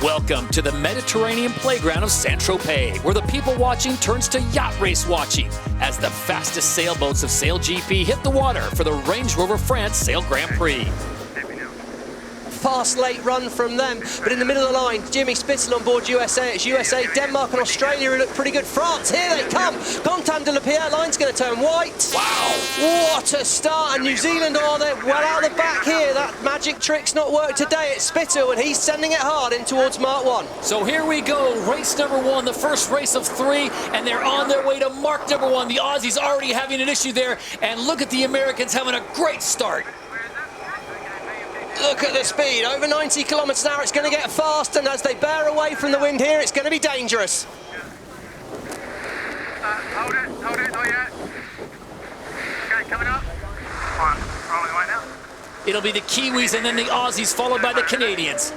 Welcome to the Mediterranean playground of Saint-Tropez, where the people watching turns to yacht race watching as the fastest sailboats of SailGP hit the water for the Range Rover France Sail Grand Prix. Fast late run from them, but in the middle of the line, Jimmy Spitzel on board USA. It's USA, Denmark and Australia who look pretty good. France, here they come. Quentin de la Pierre, line's going to turn white. Wow! What a start, and New Zealand are there well out the back here. That magic trick's not worked today. It's Spitzel, and he's sending it hard in towards Mark 1. So here we go, race number 1, the first race of 3, and they're on their way to mark number 1. The Aussies already having an issue there, and look at the Americans having a great start. Look at the speed, over 90 kilometers an hour. It's going to get fast, and as they bear away from the wind here, it's going to be dangerous. Hold it, not yet. Okay, coming up. Right, rolling away now. It'll be the Kiwis and then the Aussies, followed by the Canadians.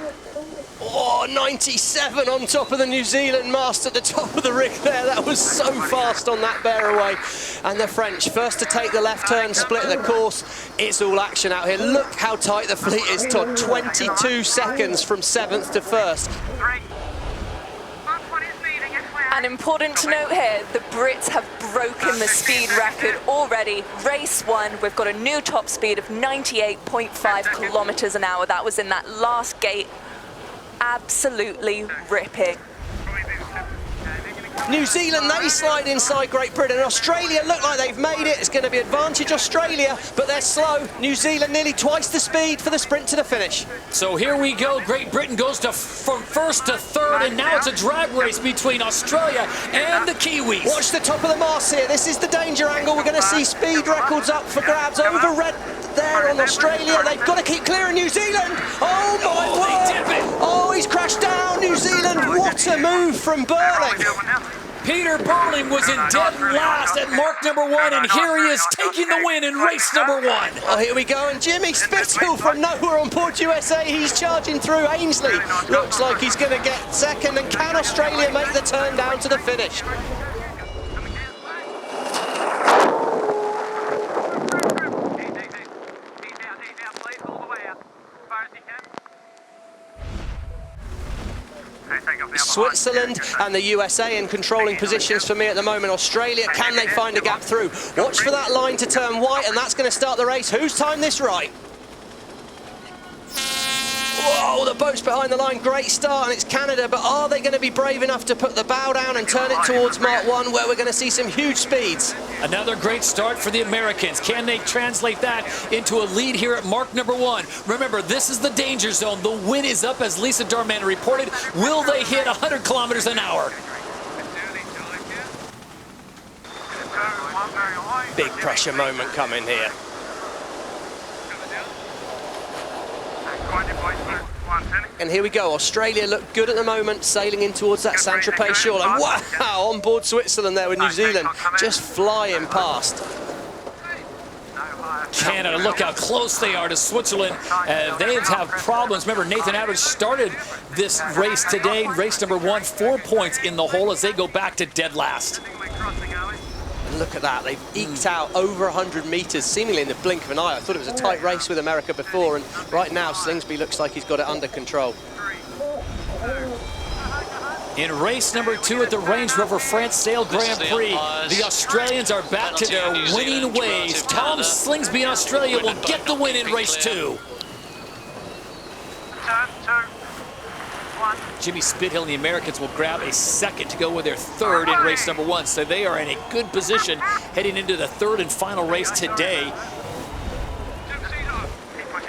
Oh, 97 on top of the New Zealand mast at the top of the rig there. That was so fast on that bear away. And the French, first to take the left turn, split the course. It's all action out here. Look how tight the fleet is, Todd. 22 seconds from 7th to 1st. And important to note here, the Brits have broken the speed record already. Race 1, we've got a new top speed of 98.5 kilometers an hour. That was in that last gate. Absolutely ripping. New Zealand, they slide inside Great Britain. Australia look like they've made it. It's going to be advantage Australia, but they're slow. New Zealand nearly twice the speed for the sprint to the finish. So here we go. Great Britain goes from 1st to 3rd, and now it's a drag race between Australia and the Kiwis. Watch the top of the mast here. This is the danger angle. We're going to see speed records up for grabs over red there on Australia. They've got to keep clear of New Zealand. Oh my word! They dip it. Oh, he's crashed down, New Zealand. What a move from Burling. Peter Burling was in dead last at mark number 1, and here he is taking the win in race number 1. Oh, here we go, and Jimmy Spitzel from nowhere on board USA. He's charging through. Ainsley looks like he's going to get second, and can Australia make the turn down to the finish? Switzerland and the USA in controlling positions for me at the moment. Australia, can they find a gap through? Watch for that line to turn white, and that's going to start the race. Who's timed this right? Whoa, the boat's behind the line. Great start, and it's Canada, but are they going to be brave enough to put the bow down and turn it towards Mark 1, where we're going to see some huge speeds? Another great start for the Americans. Can they translate that into a lead here at mark number 1? Remember, this is the danger zone. The wind is up, as Lisa Darman reported. Will they hit 100 kilometers an hour? Big pressure moment coming here. And here we go. Australia look good at the moment, sailing in towards that Saint-Tropez shoreline. Wow, on board Switzerland there with New Zealand, just flying past. Canada, look how close they are to Switzerland. They have problems. Remember, Nathan Average started this race today, race number 1, 4 points in the hole as they go back to dead last. And look at that, they've eked out over 100 meters, seemingly in the blink of an eye. I thought it was a tight race with America before, and right now Slingsby looks like he's got it under control. In race number 2 at the Range Rover France Sail Grand Prix, the Australians are back to their winning ways. Tom Slingsby in Australia will get the win in race 2. Jimmy Spithill and the Americans will grab a second to go with their 3rd in race number 1. So they are in a good position heading into the 3rd and final race today.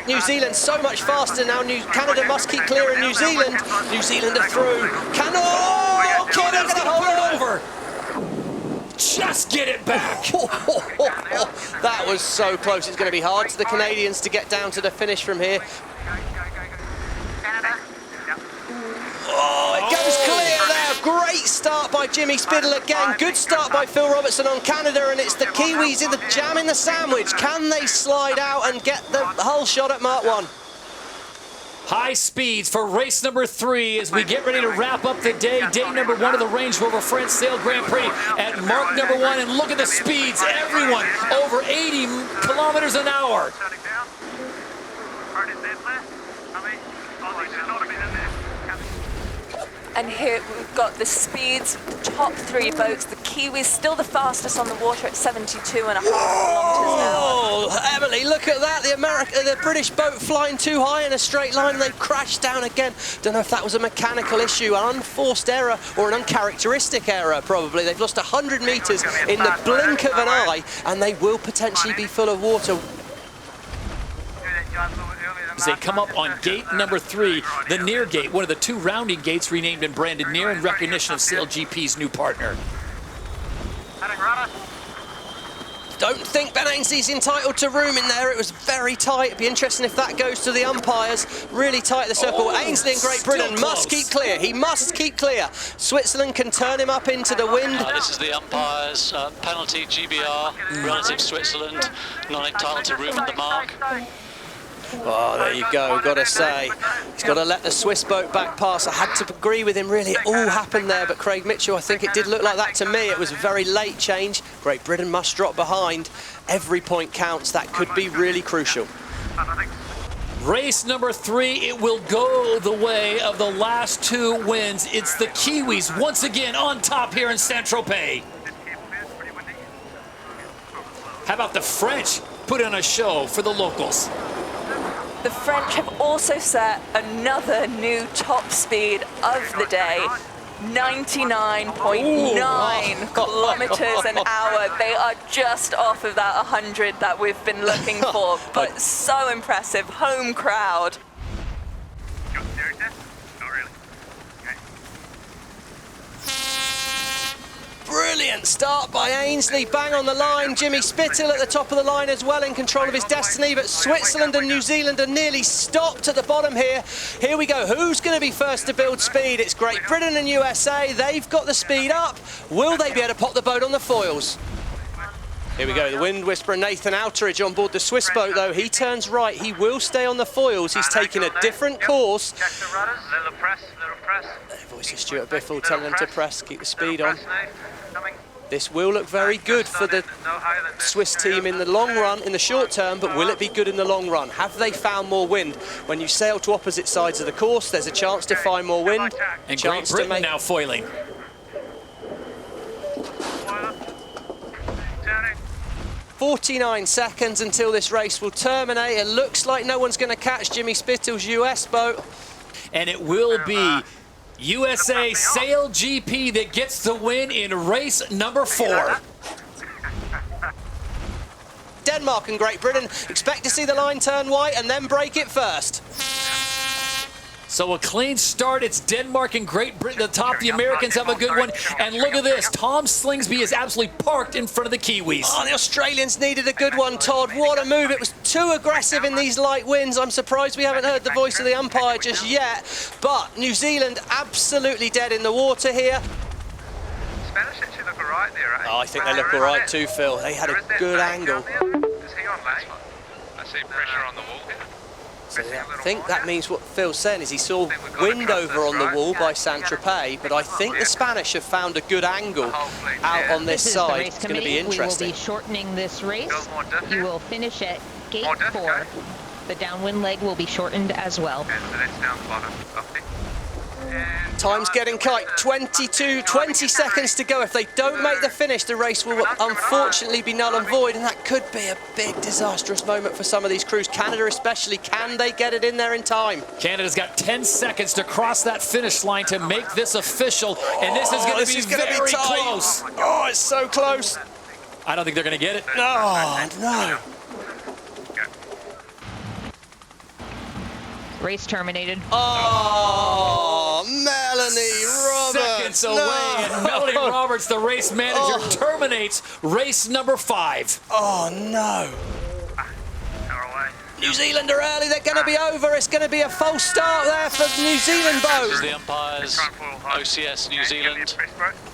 New Zealand so much faster now. Canada must keep clear of New Zealand. New Zealand are through. Canada going to hold it over. Just get it back. That was so close. It's going to be hard for the Canadians to get down to the finish from here. Oh, it goes clear there. Great start by Jimmy Spithill again. Good start by Phil Robertson on Canada, and it's the Kiwis in the jam in the sandwich. Can they slide out and get the whole shot at Mark 1? High speeds for race number 3 as we get ready to wrap up the day. Day number 1 of the Range Rover France Sail Grand Prix at mark number 1. And look at the speeds. Everyone over 80 kilometers an hour. And here we've got the speeds, the top 3 boats. The Kiwis still the fastest on the water at 72.5 kilometers an hour. Oh, Emily, look at that. The British boat flying too high in a straight line and they've crashed down again. Don't know if that was a mechanical issue, an unforced error or an uncharacteristic error, probably. They've lost 100 metres in the blink of an eye and they will potentially be full of water. As they come up on gate number 3, the near gate, one of the 2 rounding gates renamed and branded near in recognition of SailGP's new partner. Don't think Ben Ainsley's entitled to room in there. It was very tight. It'd be interesting if that goes to the umpires. Really tight the circle. Ainsley and Great Britain must keep clear. He must keep clear. Switzerland can turn him up into the wind. This is the umpires. Penalty, GBR, relative Switzerland, not entitled to room at the mark. Oh, there you go, got to say. He's got to let the Swiss boat back pass. I had to agree with him, really. It all happened there, but Craig Mitchell, I think it did look like that to me. It was a very late change. Great Britain must drop behind. Every point counts. That could be really crucial. Race number 3, it will go the way of the last 2 wins. It's the Kiwis once again on top here in Saint-Tropez. How about the French put on a show for the locals? The French have also set another new top speed of the day, 99.9 kilometers an hour. They are just off of that 100 that we've been looking for, but so impressive. Home crowd. Brilliant start by Ainsley, bang on the line. Jimmy Spittle at the top of the line as well, in control of his destiny, but Switzerland and New Zealand are nearly stopped at the bottom here. Here we go, who's going to be first to build speed? It's Great Britain and USA, they've got the speed up. Will they be able to pop the boat on the foils? Here we go, the wind whisperer Nathan Outeridge on board the Swiss boat though. He turns right, he will stay on the foils. He's taking a different course. Check the rudders, little press, little press. Voice of Stuart Biffle telling them to press, keep the speed on. This will look very good for the Swiss team in the long run, in the short term, but will it be good in the long run? Have they found more wind? When you sail to opposite sides of the course, there's a chance to find more wind. And Great Britain now foiling. 49 seconds until this race will terminate. It looks like no one's going to catch Jimmy Spittle's US boat. And it will be USA SailGP that gets the win in race number 4. Denmark and Great Britain expect to see the line turn white and then break it first. So a clean start. It's Denmark and Great Britain at the top. The Americans have a good one. And look at this. Tom Slingsby is absolutely parked in front of the Kiwis. Oh, the Australians needed a good one, Todd. What a move. It was too aggressive in these light winds. I'm surprised we haven't heard the voice of the umpire just yet. But New Zealand absolutely dead in the water here. Spanish actually look all right there, eh? Oh, I think they look all right too, Phil. They had a good angle. Is he on lane? I see pressure on the wall here. So I think that means what Phil's saying is he saw wind over on the wall by Saint-Tropez, but I think the Spanish have found a good angle out on this side. It's going to be interesting. We will be shortening this race. You will finish at gate 4. The downwind leg will be shortened as well. Time's getting tight, 20 seconds to go. If they don't make the finish, the race will unfortunately be null and void, and that could be a big disastrous moment for some of these crews. Canada especially, can they get it in there in time? Canada's got 10 seconds to cross that finish line to make this official, and this is going to be very close. Oh, it's so close. I don't think they're going to get it. Oh, no. Race terminated. Oh, Melanie Roberts. Seconds away, and Melanie Roberts, the race manager, terminates race number 5. Oh, no. New Zealand are early, they're going to be over. It's going to be a false start there for the New Zealand boat. This is the umpires, OCS New Zealand,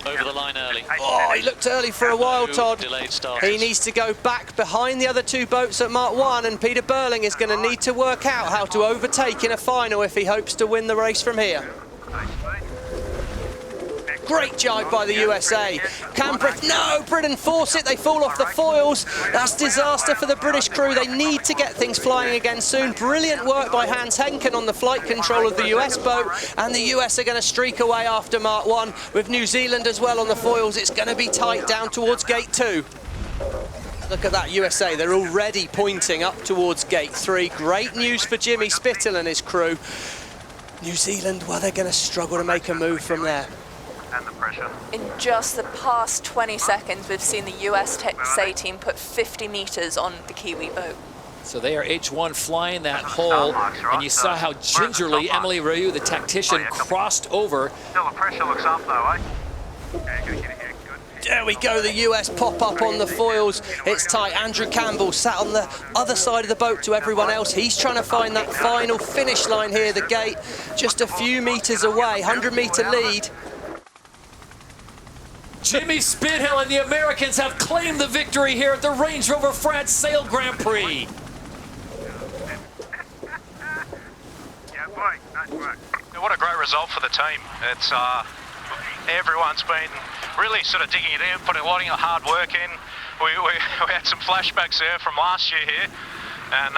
over the line early. Oh, he looked early for a while, Todd. Delayed start. He needs to go back behind the other 2 boats at Mark 1, and Peter Burling is going to need to work out how to overtake in a final if he hopes to win the race from here. Great jibe by the USA. Can no, Britain force it, they fall off the foils. That's disaster for the British crew. They need to get things flying again soon. Brilliant work by Hans Henken on the flight control of the US boat, and the US are going to streak away after Mark 1 with New Zealand as well on the foils. It's going to be tight down towards gate 2. Look at that USA, they're already pointing up towards gate 3. Great news for Jimmy Spittle and his crew. New Zealand, well, they're going to struggle to make a move from there. And the pressure. In just the past 20 seconds, we've seen the US SAI team put 50 meters on the Kiwi boat. So they are H1 flying that hole, and you saw how gingerly Emily Ryu, the tactician, crossed over. Still the pressure looks up though, eh? Yeah, you're gonna get it here, good. There we go, the US pop up on the foils. It's tight. Andrew Campbell sat on the other side of the boat to everyone else. He's trying to find that final finish line here, the gate, just a few meters away, 100-meter lead. Jimmy Spithill and the Americans have claimed the victory here at the Range Rover France Sail Grand Prix. Yeah, boy, nice work. What a great result for the team. It's everyone's been really sort of digging it in, putting a lot of hard work in. We had some flashbacks there from last year here, and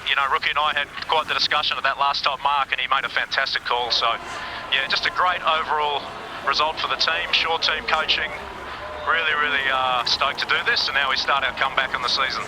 you know, Rookie and I had quite the discussion at that last top mark, and he made a fantastic call. So yeah, just a great overall result for the team. Short team coaching, really stoked to do this, and now we start our comeback in the season.